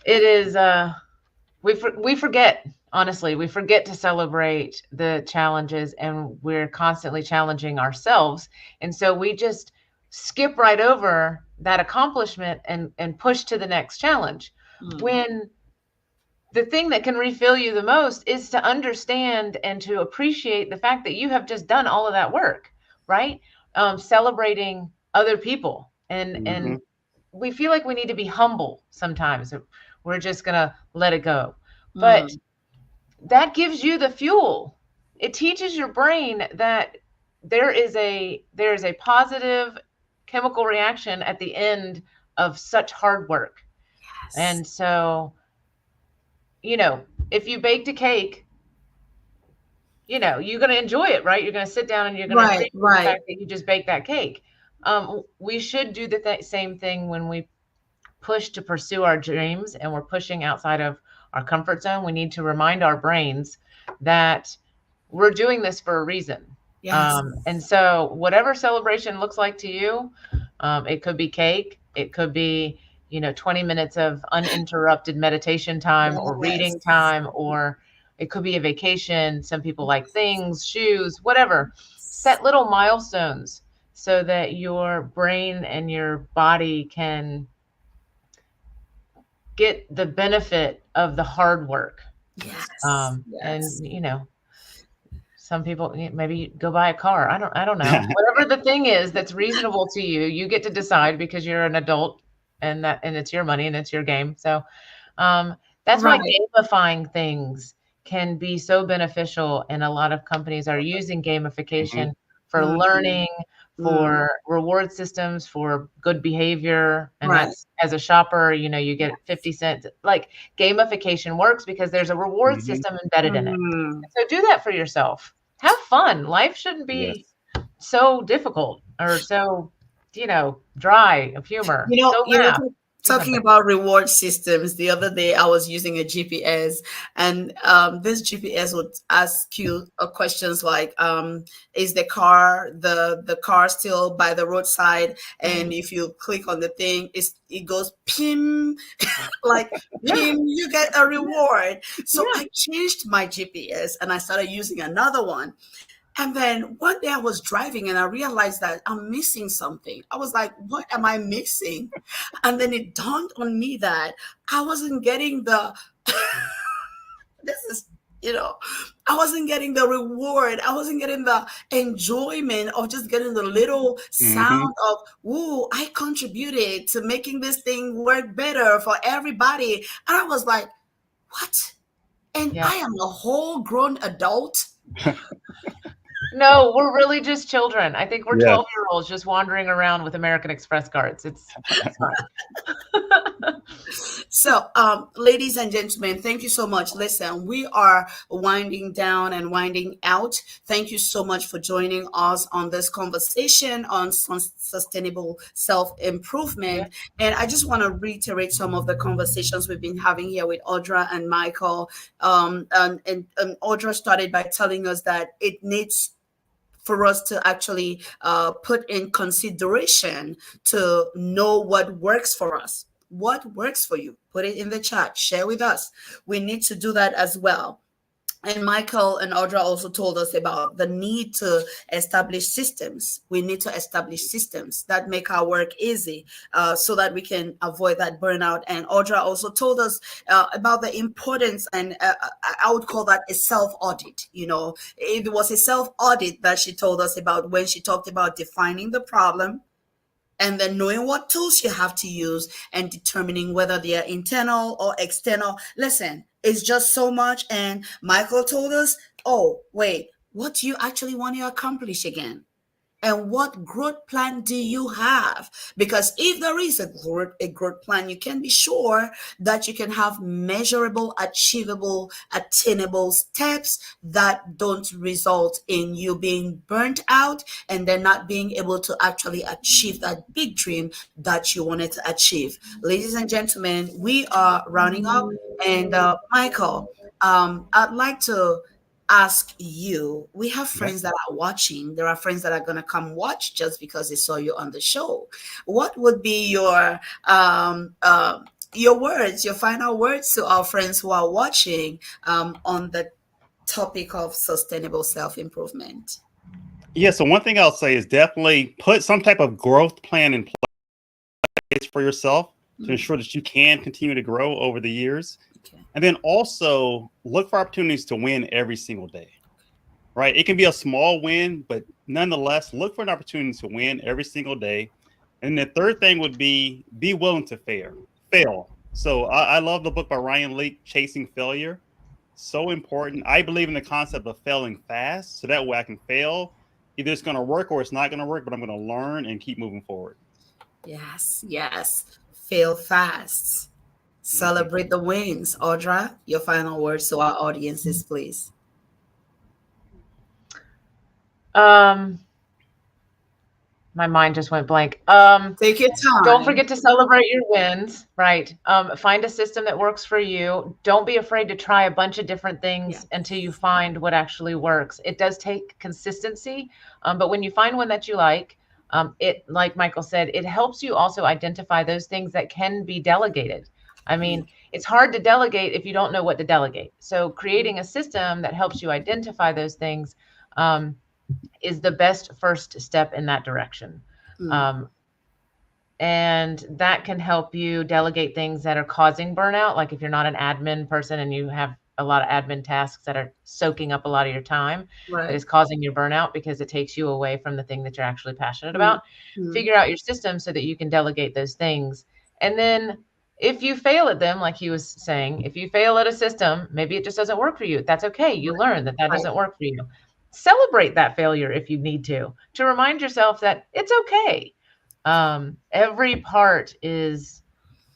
It is, we forget, honestly, we forget to celebrate the challenges, and we're constantly challenging ourselves. And so we just skip right over that accomplishment and push to the next challenge. When the thing that can refill you the most is to understand and to appreciate the fact that you have just done all of that work, right? Celebrating other people. And we feel like we need to be humble sometimes. We're just going to let it go. But that gives you the fuel. It teaches your brain that there is a positive chemical reaction at the end of such hard work. Yes. And so, you know, if you baked a cake, you know, you're going to enjoy it, right? You're going to sit down and you're going to appreciate the fact that you just baked that cake. We should do the same thing when we push to pursue our dreams and we're pushing outside of our comfort zone. We need to remind our brains that we're doing this for a reason. Yes. And so whatever celebration looks like to you, it could be cake, it could be, you know, 20 minutes of uninterrupted meditation time or reading time, or it could be a vacation. Some people like things, shoes, whatever. Set little milestones so that your brain and your body can get the benefit of the hard work. Yes. And, you know, some people maybe go buy a car. I don't know. Whatever the thing is that's reasonable to you, you get to decide because you're an adult, and it's your money and it's your game. So that's why gamifying things can be so beneficial. And a lot of companies are using gamification for learning, for reward systems, for good behavior. And that's, as a shopper, you know, you get 50 cents. Like, gamification works because there's a reward system embedded in it. So do that for yourself. Have fun. Life shouldn't be so difficult or so, you know, dry of humor. You know, talking about reward systems, the other day I was using a GPS, and this GPS would ask you questions like, is the car still by the roadside? And if you click on the thing, it goes pim, like pim, you get a reward. So I changed my GPS and I started using another one. And then one day I was driving and I realized that I'm missing something. I was like, what am I missing? And then it dawned on me that I wasn't getting the, I wasn't getting the reward. I wasn't getting the enjoyment of just getting the little sound of, ooh, I contributed to making this thing work better for everybody. And I was like, what? And I am a whole grown adult. No, we're really just children. I think we're 12-year-olds just wandering around with American Express cards. It's fine. So, ladies and gentlemen, thank you so much. Listen, we are winding down and winding out. Thank you so much for joining us on this conversation on sustainable self-improvement. And I just want to reiterate some of the conversations we've been having here with Audra and Michael. And Audra started by telling us that it needs for us to actually put in consideration to know what works for us. What works for you? Put it in the chat. Share with us. We need to do that as well. And Michael and Audra also told us about the need to establish systems. We need to establish systems that make our work easy, so that we can avoid that burnout. And Audra also told us about the importance, and I would call that a self-audit. It was a self-audit that she told us about when she talked about defining the problem, and then knowing what tools you have to use and determining whether they are internal or external. Listen, it's just so much. And Michael told us, oh, wait, what do you actually want to accomplish again? And what growth plan do you have? Because if there is a growth plan, you can be sure that you can have measurable, achievable, attainable steps that don't result in you being burnt out and then not being able to actually achieve that big dream that you wanted to achieve. Ladies and gentlemen, we are rounding up. And Michael, I'd like to ask you, we have friends that are watching. There are friends that are going to come watch just because they saw you on the show. What would be your words, your final words to our friends who are watching on the topic of sustainable self-improvement? Yeah, so one thing I'll say is definitely put some type of growth plan in place for yourself to ensure that you can continue to grow over the years. Okay. And then also look for opportunities to win every single day, right? It can be a small win, but nonetheless, look for an opportunity to win every single day. And the third thing would be willing to fail. So I love the book by Ryan Leake, Chasing Failure. So important. I believe in the concept of failing fast. So that way I can fail. Either it's going to work or it's not going to work, but I'm going to learn and keep moving forward. Yes. Fail fast. Celebrate the wins. Audra, your final words to our audiences, please. My mind just went blank. Take your time. Don't forget to celebrate your wins, right? Find a system that works for you. Don't be afraid to try a bunch of different things until you find what actually works. It does take consistency, but when you find one that you like, it, like Michael said, it helps you also identify those things that can be delegated. I mean, it's hard to delegate if you don't know what to delegate. So creating a system that helps you identify those things is the best first step in that direction. And that can help you delegate things that are causing burnout. Like if you're not an admin person and you have a lot of admin tasks that are soaking up a lot of your time, that is causing your burnout because it takes you away from the thing that you're actually passionate about. Figure out your system so that you can delegate those things. And then if you fail at them, like he was saying, if you fail at a system, maybe it just doesn't work for you. That's okay. You learn that doesn't work for you. Celebrate that failure if you need to remind yourself that it's okay. Every part is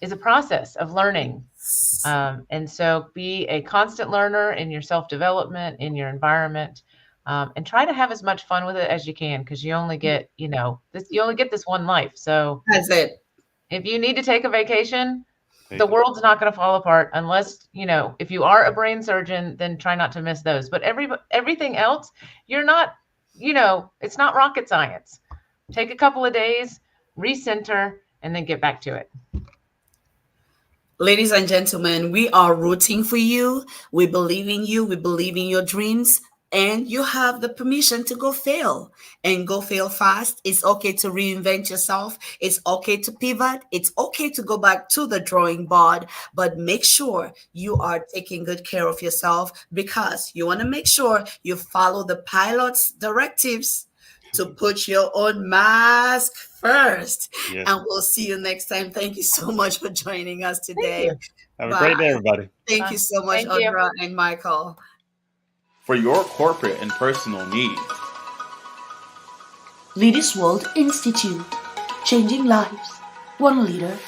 a process of learning. And so be a constant learner in your self-development, in your environment, and try to have as much fun with it as you can, because you only get, you only get this one life. So that's it. If you need to take a vacation, the world's not going to fall apart unless, if you are a brain surgeon, then try not to miss those. But everything else, you're not, it's not rocket science. Take a couple of days, recenter, and then get back to it. Ladies and gentlemen, we are rooting for you. We believe in you. We believe in your dreams. And you have the permission to go fail and go fail fast. It's okay to reinvent yourself. It's okay to pivot. It's okay to go back to the drawing board, but make sure you are taking good care of yourself, because you want to make sure you follow the pilot's directives to put your own mask first. Yes. And we'll see you next time. Thank you so much for joining us today. Have a great day, everybody. Thank you so much, Audra and Michael. For your corporate and personal needs. Leaders World Institute. Changing lives, one leader